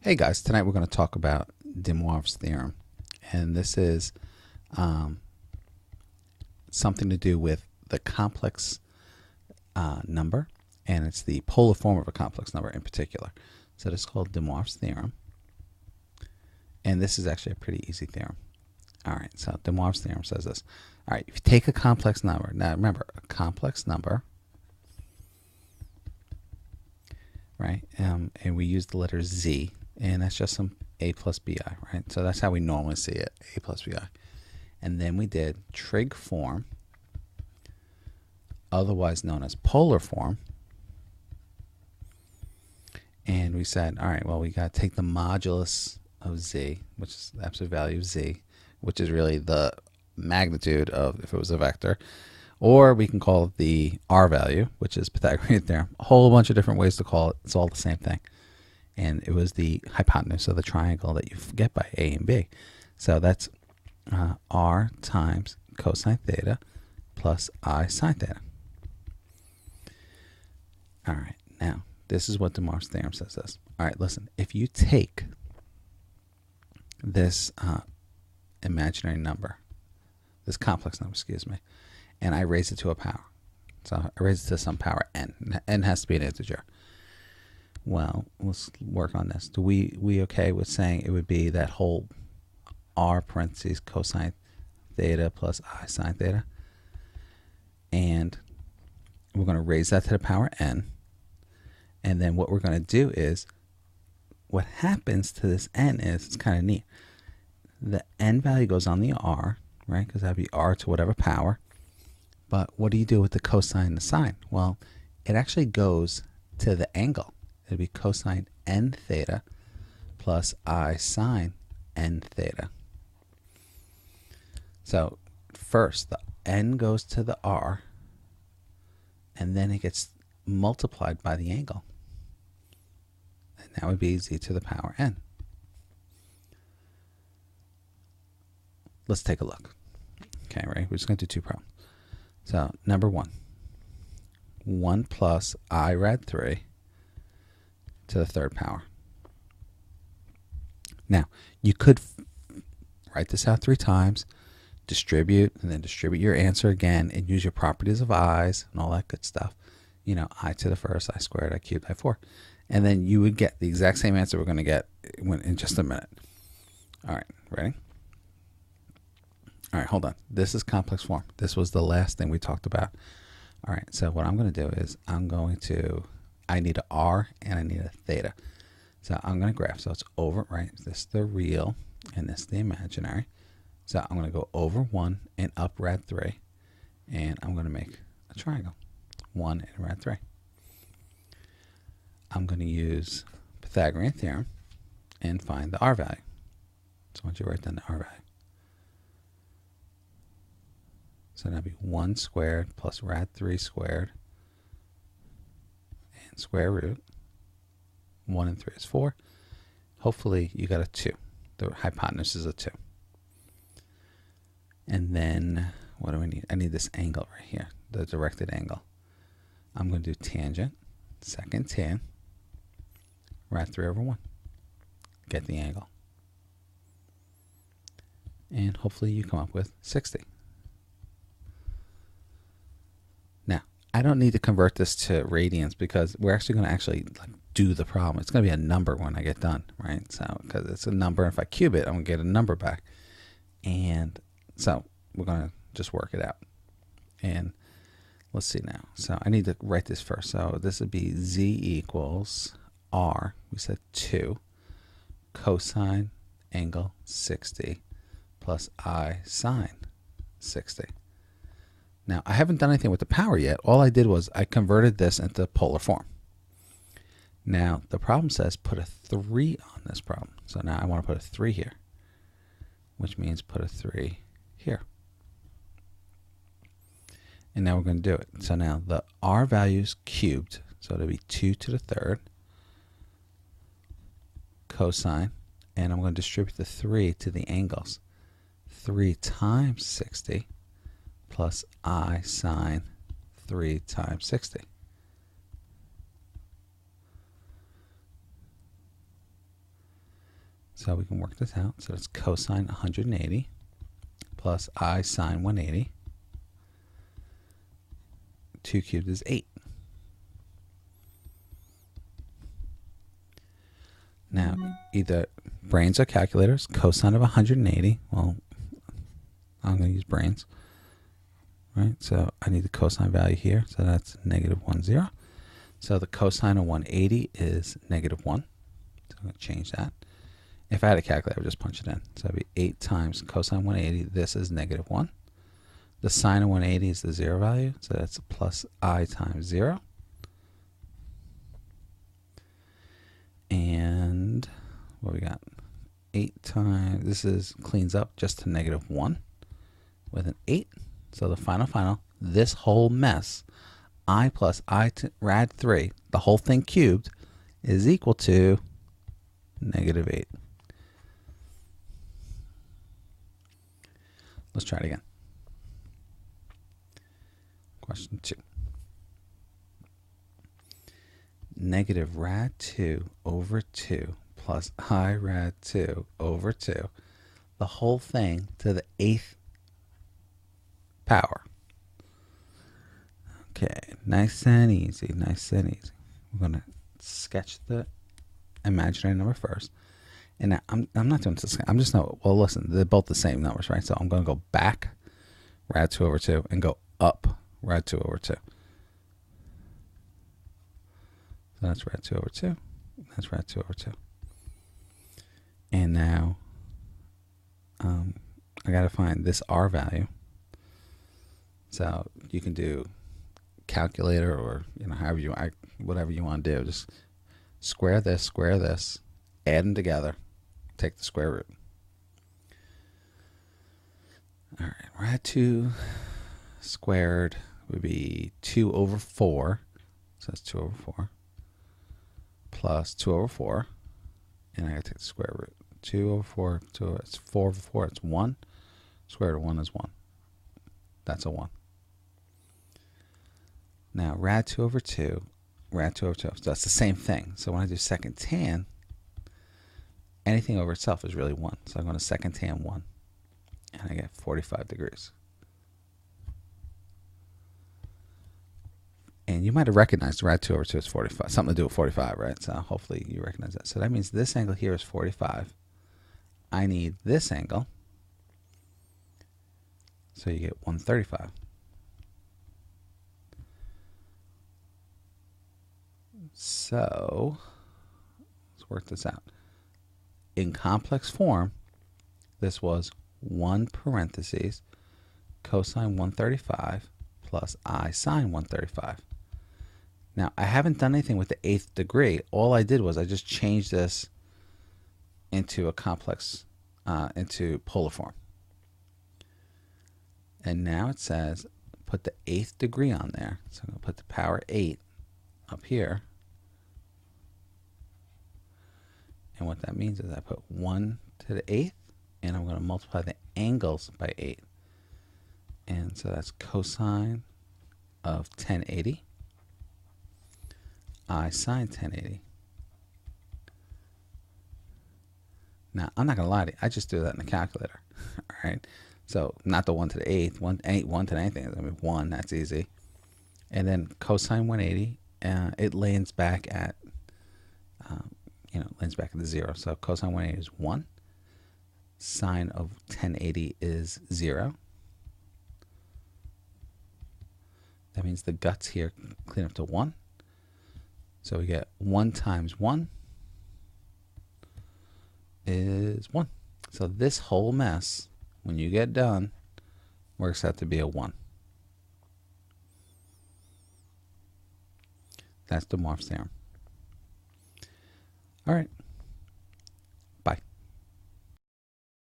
Hey guys, tonight we're going to talk about de Moivre's theorem, and this is something to do with the complex number, and it's the polar form of a complex number in particular. So this is called de Moivre's theorem, and this is actually a pretty easy theorem. All right, so de Moivre's theorem says this. All right, if you take a complex number, now remember, a complex number, right, and we use the letter z, and that's just some a plus bi, right? So that's how we normally see it, a plus bi. And then we did trig form, otherwise known as polar form. And we said, all right, well, we got to take the modulus of z, which is the absolute value of z, which is really the magnitude of if it was a vector. Or we can call it the r value, which is Pythagorean theorem. A whole bunch of different ways to call it. It's all the same thing. And it was the hypotenuse of the triangle that you get by A and B. So that's r times cosine theta plus I sine theta. All right, now this is what de Moivre's theorem says this. All right, listen, if you take this imaginary number, this complex number, excuse me, and I raise it to a power. So I raise it to some power n. N has to be an integer. Well, let's work on this. Do we okay with saying it would be that whole r parentheses cosine theta plus I sine theta? And we're going to raise that to the power n. And then what we're going to do is, what happens to this n is, it's kind of neat. The n value goes on the r, right? Because that would be r to whatever power. But what do you do with the cosine and the sine? Well, it actually goes to the angle. It'd be cosine n theta plus I sine n theta. So first, the n goes to the r, and then it gets multiplied by the angle. And that would be z to the power n. Let's take a look. Okay, right? We're just going to do two problems. So number one, 1 plus I rad 3 to the third power. Now, you could write this out 3 times, distribute, and then distribute your answer again, and use your properties of i's and all that good stuff. You know, I to the first, I squared, I cubed, I 4. And then you would get the exact same answer we're going to get in just a minute. All right, ready? All right, hold on. This is complex form. This was the last thing we talked about. All right, so what I'm going to do is I need an r and I need a theta. So I'm going to graph. So it's over, right? This is the real and this is the imaginary. So I'm going to go over 1 and up rad 3. And I'm going to make a triangle. 1 and rad 3. I'm going to use Pythagorean theorem and find the r value. So I want you to write down the r value. So that'd be 1 squared plus rad 3 squared and square root. 1 and 3 is 4. Hopefully you got a 2. The hypotenuse is a 2. And then what do I need? I need this angle right here, the directed angle. I'm going to do tangent, second tan, rad 3 over 1. Get the angle. And hopefully you come up with 60. Now, I don't need to convert this to radians because we're actually going to do the problem. It's going to be a number when I get done, right? So, because it's a number, if I cube it, I'm going to get a number back. And so we're going to just work it out. And let's see now. So I need to write this first. So this would be z equals r, we said 2, cosine angle 60 plus I sine 60. Now, I haven't done anything with the power yet. All I did was I converted this into polar form. Now, the problem says put a 3 on this problem. So now I want to put a 3 here, which means put a 3 here. And now we're going to do it. So now the r value is cubed. So it'll be 2 to the third cosine. And I'm going to distribute the 3 to the angles. 3 times 60 plus I sine 3 times 60. So we can work this out. So it's cosine 180 plus I sine 180. 2 cubed is 8. Now, either brains or calculators, cosine of 180. Well, I'm going to use brains. Right? So I need the cosine value here. So that's negative 1, 0. So the cosine of 180 is negative 1. So I'm going to change that. If I had a calculator, I would just punch it in. So it would be 8 times cosine 180. This is negative 1. The sine of 180 is the 0 value. So that's plus I times 0. And what we got? 8 times, this is cleans up just to negative 1 with an 8. So the final, this whole mess, I plus I rad 3, the whole thing cubed, is equal to negative 8. Let's try it again. Question 2. Negative rad 2 over 2 plus I rad 2 over 2, the whole thing to the 8th power. Okay, nice and easy, nice and easy. We're going to sketch the imaginary number first. And now I'm not doing this. I'm just well, listen, they're both the same numbers, right? So I'm going to go back rad 2 over 2 and go up rad 2 over 2. So that's rad 2 over 2. That's rad 2 over 2. And now I got to find this R value. So you can do calculator or however you whatever you want to do. Just square this, add them together, take the square root. All right, rad 2 squared would be 2 over 4. So that's 2 over 4. Plus 2 over 4. And I got to take the square root. 2 over 4, it's 4 over 4, it's 1. Square root of 1 is 1. That's a 1. Now, rad 2 over 2, rad 2 over 2. So that's the same thing. So when I do second tan, anything over itself is really 1. So I'm going to second tan 1. And I get 45 degrees. And you might have recognized rad 2 over 2 is 45. Something to do with 45, right? So hopefully you recognize that. So that means this angle here is 45. I need this angle. So you get 135. So let's work this out. In complex form, this was 1 parentheses cosine 135 plus I sine 135. Now, I haven't done anything with the 8th degree. All I did was I just changed this into a complex, into polar form. And now it says put the 8th degree on there. So I'm going to put the power 8 up here. And what that means is I put 1 to the 8th, and I'm going to multiply the angles by 8. And so that's cosine of 1080. I sine 1080. Now, I'm not going to lie to you. I just do that in the calculator. All right. So not the 1 to the 8th. 1 to anything. I mean, 1, that's easy. And then cosine 180, it lands back at, lands back at the 0. So cosine 180 is 1. Sine of 1080 is 0. That means the guts here clean up to 1. So we get 1 times 1 is 1. So this whole mess, when you get done, works out to be a 1. That's the Moivre's theorem. All right.